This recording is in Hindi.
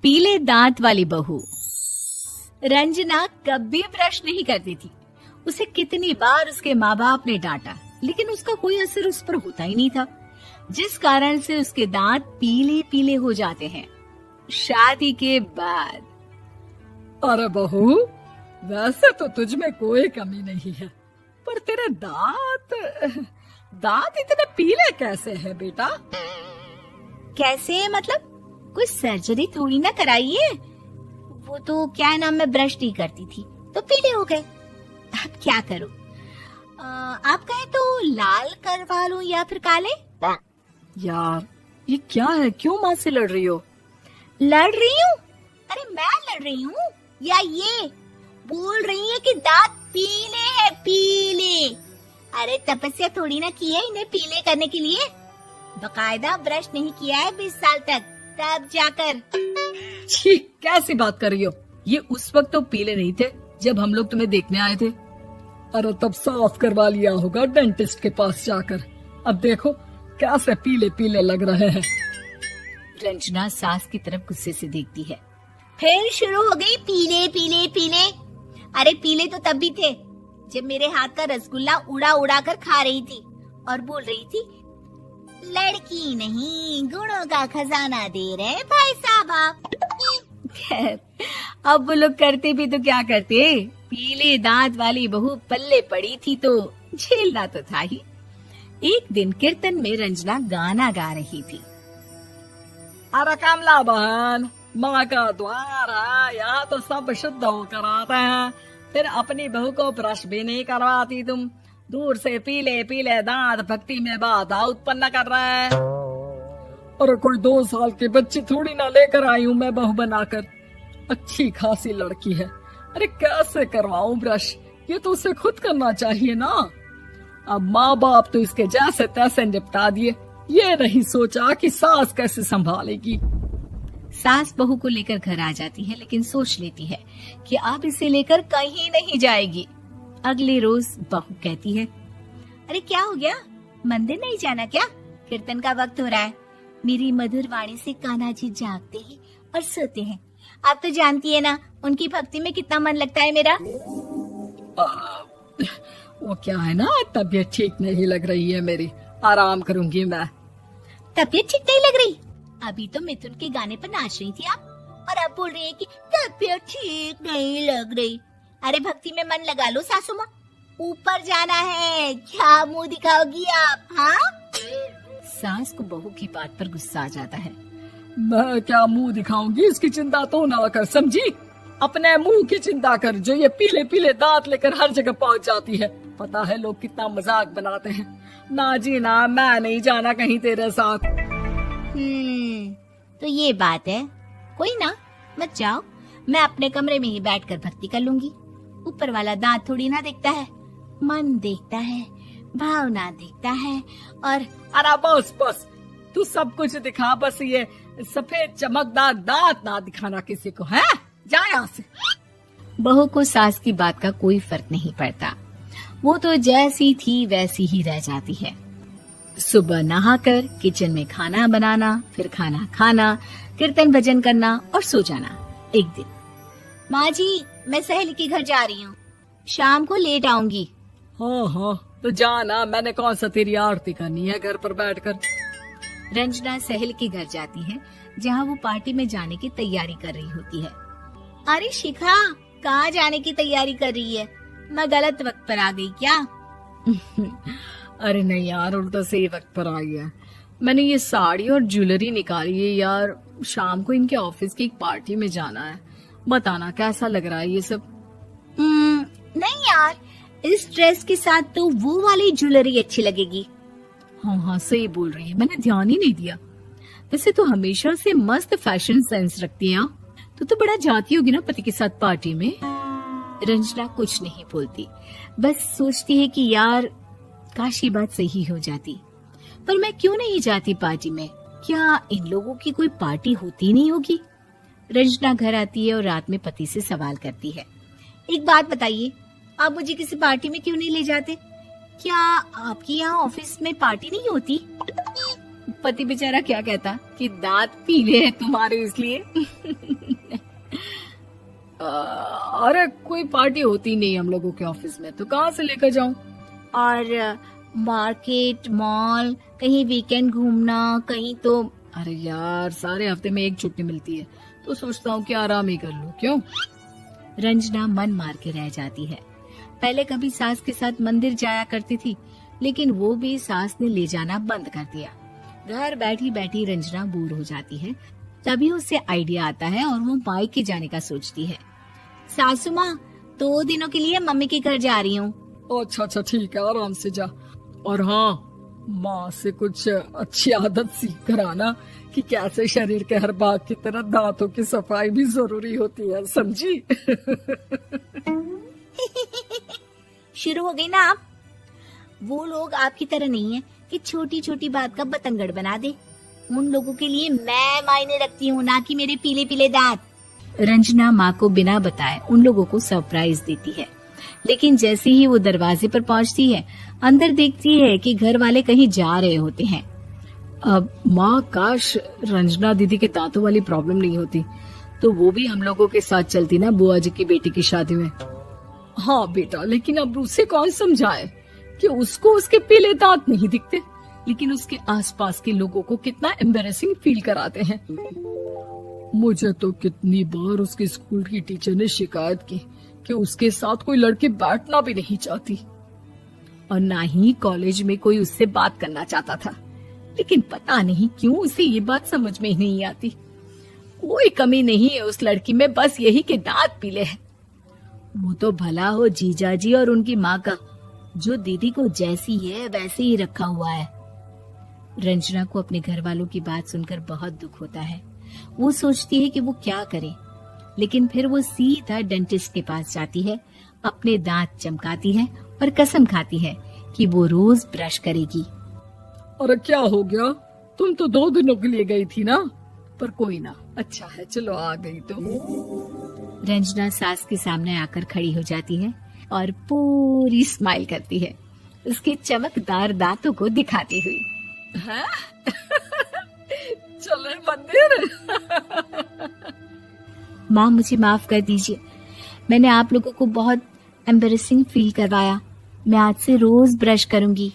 पीले दांत वाली बहू। रंजना कभी ब्रश नहीं करती थी। उसे कितनी बार उसके माँ बाप ने डांटा, लेकिन उसका कोई असर उस पर होता ही नहीं था, जिस कारण से उसके दांत पीले पीले हो जाते हैं। शादी के बाद। अरे बहू, वैसे तो तुझ में कोई कमी नहीं है, पर तेरे दांत इतने पीले कैसे हैं बेटा? कैसे मतलब? कोई सर्जरी थोड़ी ना कराई है। वो तो क्या नाम, मैं ब्रश नहीं करती थी तो पीले हो गए। अब क्या करूं? आप कहें तो लाल करवा लूं या फिर काले? यार ये क्या है, क्यों माँ से लड़ रही हो? लड़ रही हूँ? अरे मैं लड़ रही हूँ या ये बोल रही है कि दांत पीले हैं, पीले। अरे तपस्या थोड़ी ना की है इन्हें पीले करने के लिए। बकायदा ब्रश नहीं किया है 20 साल तक, तब जाकर। छी, कैसी बात कर रही हो? ये उस वक्त तो पीले नहीं थे जब हम लोग तुम्हें देखने आए थे। अरे तब साफ करवा लिया होगा डेंटिस्ट के पास जाकर। अब देखो कैसे पीले पीले लग रहे हैं। रंजना सास की तरफ गुस्से से देखती है। फिर शुरू हो गई पीले पीले पीले। अरे पीले तो तब भी थे जब मेरे हाथ का रसगुल्ला उड़ा उड़ा कर खा रही थी और बोल रही थी, लड़की नहीं गुणों का खजाना दे रहे भाई साहब आप। खैर, अब वो लोग करते भी तो क्या करते, पीले दांत वाली बहू पल्ले पड़ी थी तो झेलना तो था ही। एक दिन कीर्तन में रंजना गाना गा रही थी। अरे कमला बहन, माँ का द्वार है, यहाँ तो सब शुद्ध होकर आते हैं, फिर अपनी बहू को ब्रश भी नहीं करवाती तुम। दूर से पीले पीले दांत भक्ति में बाधा उत्पन्न कर रहे हैं। और कोई 2 साल के बच्चे थोड़ी ना लेकर आई हूँ मैं बहू बनाकर। अच्छी खासी लड़की है, अरे कैसे करवाऊं ब्रश? ये तो उसे खुद करना चाहिए ना। अब माँ बाप तो इसके जैसे तैसे निपटा दिए, ये नहीं सोचा कि सास कैसे संभालेगी। सास बहू को लेकर घर आ जाती है, लेकिन सोच लेती है कि अब इसे लेकर कहीं नहीं जाएगी। अगले रोज बहू कहती है, अरे क्या हो गया, मंदिर नहीं जाना क्या? कीर्तन का वक्त हो रहा है। मेरी मधुर वाणी से कान्हा जी जागते हैं और सोते हैं। आप तो जानती है ना उनकी भक्ति में कितना मन लगता है मेरा। वो क्या है ना, तबीयत ठीक नहीं लग रही है मेरी, आराम करूंगी मैं। तबीयत ठीक नहीं लग रही? अभी तो मिथुन के गाने पर नाच रही थी आप, और अब बोल रही है कि तबीयत ठीक नहीं लग रही। अरे भक्ति में मन लगा लो सासू माँ, ऊपर जाना है, क्या मुंह दिखाओगी आप? हाँ? सास को बहू की बात पर गुस्सा आ जाता है। मैं क्या मुंह दिखाऊंगी, इसकी चिंता तो ना कर, समझी? अपने मुंह की चिंता कर, जो ये पीले पीले दांत लेकर हर जगह पहुंच जाती है। पता है लोग कितना मजाक बनाते हैं। ना जी ना, मैं नहीं जाना कहीं तेरे साथ। तो ये बात है। कोई ना, मत जाओ, मैं अपने कमरे में ही बैठकर भक्ति कर लूंगी। ऊपर वाला दांत थोड़ी ना देखता है, मन देखता है, भावना देखता है। और अरे बस बस, तू सब कुछ दिखा, बस ये सफेद चमकदार दांत ना दिखाना किसी को, है? जा यहाँ से। बहू को सास की बात का कोई फर्क नहीं पड़ता, वो तो जैसी थी वैसी ही रह जाती है। सुबह नहाकर किचन में खाना बनाना, फिर खाना खाना, कीर्तन भजन करना और सो जाना। एक दिन, माँ जी मैं सहेली के घर जा रही हूँ, शाम को लेट आऊंगी। हाँ, तो जाना, मैंने कौन सा तेरी आरती करनी है घर पर बैठकर। रंजना सहेली के घर जाती है, जहाँ वो पार्टी में जाने की तैयारी कर रही होती है। अरे शिखा, कहाँ जाने की तैयारी कर रही है? मैं गलत वक्त पर आ गई क्या? अरे नहीं यार, उल्टा सही वक्त पर आई है। मैंने ये साड़ी और ज्वेलरी निकाली है यार, शाम को इनके ऑफिस की एक पार्टी में जाना है। बताना कैसा लग रहा है ये सब? नहीं यार, इस ड्रेस के साथ तो वो वाली ज्वेलरी अच्छी लगेगी। हाँ, सही बोल रही है, मैंने ध्यान ही नहीं दिया। वैसे तो हमेशा से मस्त फैशन सेंस रखती है। तो बड़ा जाती होगी ना पति के साथ पार्टी में। रंजना कुछ नहीं बोलती, बस सोचती है कि यार काश ये बात सही हो जाती, पर मैं क्यों नहीं जाती पार्टी में? क्या इन लोगों की कोई पार्टी होती नहीं होगी? रंजना घर आती है और रात में पति से सवाल करती है, एक बात बताइए, आप मुझे किसी पार्टी में क्यों नहीं ले जाते? क्या आपकी यहाँ ऑफिस में पार्टी नहीं होती? पति बेचारा क्या कहता कि दांत पीले हैं तुम्हारे इसलिए। अरे कोई पार्टी होती नहीं हम लोगों के ऑफिस में, तो कहाँ से लेकर जाऊं? और मार्केट, मॉल, कहीं वीकेंड घूमना, कहीं तो। अरे यार सारे हफ्ते में एक छुट्टी मिलती है, तो सोचता हूँ कि आराम ही कर लूं। क्यों? रंजना मन मार के रह जाती है। पहले कभी सास के साथ मंदिर जाया करती थी, लेकिन वो भी सास ने ले जाना बंद कर दिया। घर बैठी बैठी रंजना बोर हो जाती है। तभी उसे आइडिया आता है और वो मायके जाने का सोचती है। सासू माँ, 2 दिनों के लिए मम्मी के घर जा रही हूँ। अच्छा अच्छा ठीक है, आराम से जा। और हाँ, माँ से कुछ अच्छी आदत सीख कर आना कि कैसे शरीर के हर भाग की तरह दांतों की सफाई भी जरूरी होती है, समझी? शुरू हो गई ना आप। वो लोग आपकी तरह नहीं है कि छोटी छोटी बात का बतंगड़ बना दे। उन लोगों के लिए मैं मायने रखती हूँ, ना कि मेरे पीले पीले दांत। रंजना माँ को बिना बताए उन लोगों को सरप्राइज देती है, लेकिन जैसे ही वो दरवाजे पर पहुँचती है, अंदर देखती है कि घर वाले कहीं जा रहे होते हैं। अब माँ, काश रंजना दीदी के दांतों वाली प्रॉब्लम नहीं होती, तो वो भी हम लोगों के साथ चलती ना बुआ जी की बेटी की शादी में। हाँ बेटा, लेकिन अब उसे कौन समझाए कि उसको उसके पीले दांत नहीं दिखते, लेकिन उसके आसपास के लोगों को कितना एम्बैरेसिंग फील कराते हैं। मुझे तो कितनी बार उसके स्कूल की टीचर ने शिकायत की कि उसके साथ कोई लड़की बैठना भी नहीं चाहती, और ना ही कॉलेज में कोई उससे बात करना चाहता था। लेकिन पता नहीं क्यों उसे ये बात समझ में ही नहीं आती। कोई कमी नहीं है उस लड़की में, बस यही कि दांत पीले हैं। वो तो भला हो जीजा जी और उनकी माँ का, जो दीदी को जैसी है वैसे ही रखा हुआ है। रंजना को अपने घर वालों की बात सुनकर बहुत दुख होता है। वो सोचती है कि वो क्या करे, लेकिन फिर वो सीधा डेंटिस्ट के पास जाती है, अपने दांत चमकाती है और कसम खाती है कि वो रोज ब्रश करेगी। अरे क्या हो गया? तुम तो 2 दिनों के लिए गई थी ना, पर कोई ना, अच्छा है, चलो आ गई तो। रंजना सास के सामने आकर खड़ी हो जाती है और पूरी स्माइल करती है, उसके चमकदार दांतों को दिखाती हुई। है? चले मंदिर। माँ, मुझे माफ कर दीजिए, मैंने आप लोगों को बहुत एम्बैरेसिंग फील करवाया। मैं आज से रोज ब्रश करूंगी।